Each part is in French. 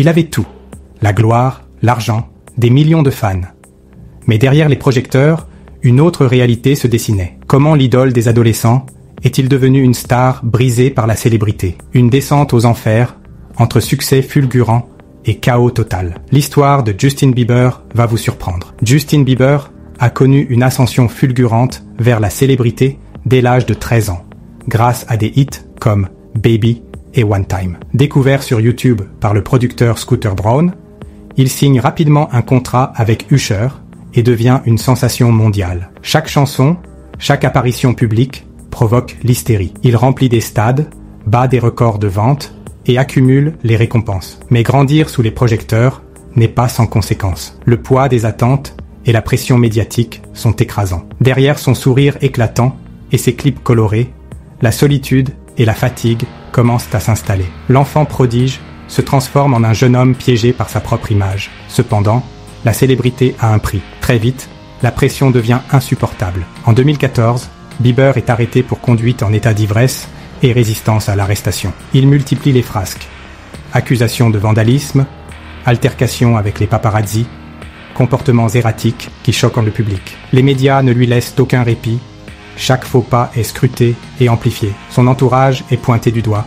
Il avait tout. La gloire, l'argent, des millions de fans. Mais derrière les projecteurs, une autre réalité se dessinait. Comment l'idole des adolescents est-il devenu une star brisée par la célébrité? Une descente aux enfers, entre succès fulgurant et chaos total. L'histoire de Justin Bieber va vous surprendre. Justin Bieber a connu une ascension fulgurante vers la célébrité dès l'âge de 13 ans, grâce à des hits comme Baby et One Time. Découvert sur YouTube par le producteur Scooter Braun, il signe rapidement un contrat avec Usher et devient une sensation mondiale. Chaque chanson, chaque apparition publique provoque l'hystérie. Il remplit des stades, bat des records de vente et accumule les récompenses. Mais grandir sous les projecteurs n'est pas sans conséquences. Le poids des attentes et la pression médiatique sont écrasants. Derrière son sourire éclatant et ses clips colorés, la solitude et la fatigue commencent à s'installer. L'enfant prodige se transforme en un jeune homme piégé par sa propre image. Cependant, la célébrité a un prix. Très vite, la pression devient insupportable. En 2014, Bieber est arrêté pour conduite en état d'ivresse et résistance à l'arrestation. Il multiplie les frasques. Accusations de vandalisme, altercations avec les paparazzi, comportements erratiques qui choquent le public. Les médias ne lui laissent aucun répit. Chaque faux pas est scruté et amplifié. Son entourage est pointé du doigt.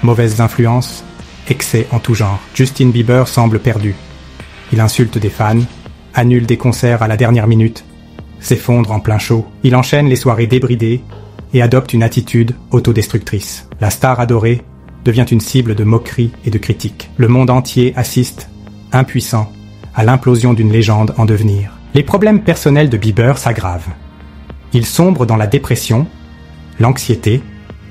Mauvaises influences, excès en tout genre. Justin Bieber semble perdu. Il insulte des fans, annule des concerts à la dernière minute, s'effondre en plein show. Il enchaîne les soirées débridées et adopte une attitude autodestructrice. La star adorée devient une cible de moqueries et de critiques. Le monde entier assiste, impuissant, à l'implosion d'une légende en devenir. Les problèmes personnels de Bieber s'aggravent. Il sombre dans la dépression, l'anxiété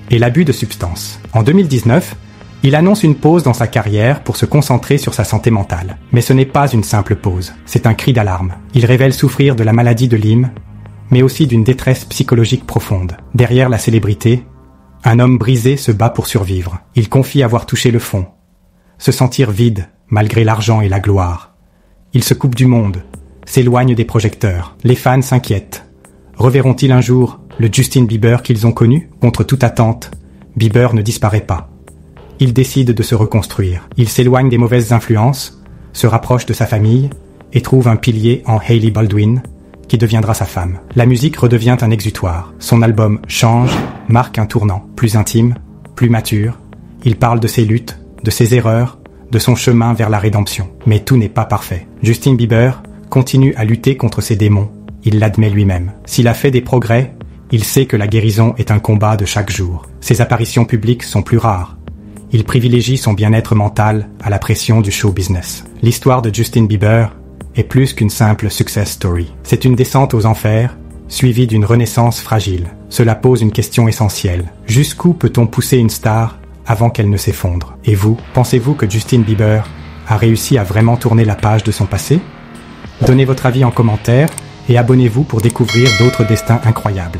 et l'abus de substances. En 2019, il annonce une pause dans sa carrière pour se concentrer sur sa santé mentale. Mais ce n'est pas une simple pause, c'est un cri d'alarme. Il révèle souffrir de la maladie de Lyme, mais aussi d'une détresse psychologique profonde. Derrière la célébrité, un homme brisé se bat pour survivre. Il confie avoir touché le fond, se sentir vide malgré l'argent et la gloire. Il se coupe du monde, s'éloigne des projecteurs. Les fans s'inquiètent. Reverront-ils un jour le Justin Bieber qu'ils ont connu? Contre toute attente, Bieber ne disparaît pas. Il décide de se reconstruire. Il s'éloigne des mauvaises influences, se rapproche de sa famille et trouve un pilier en Hailey Baldwin, qui deviendra sa femme. La musique redevient un exutoire. Son album Change marque un tournant. Plus intime, plus mature. Il parle de ses luttes, de ses erreurs, de son chemin vers la rédemption. Mais tout n'est pas parfait. Justin Bieber continue à lutter contre ses démons. Il l'admet lui-même. S'il a fait des progrès, il sait que la guérison est un combat de chaque jour. Ses apparitions publiques sont plus rares. Il privilégie son bien-être mental à la pression du show business. L'histoire de Justin Bieber est plus qu'une simple success story. C'est une descente aux enfers, suivie d'une renaissance fragile. Cela pose une question essentielle. Jusqu'où peut-on pousser une star avant qu'elle ne s'effondre? Et vous, pensez-vous que Justin Bieber a réussi à vraiment tourner la page de son passé? Donnez votre avis en commentaire et abonnez-vous pour découvrir d'autres destins incroyables.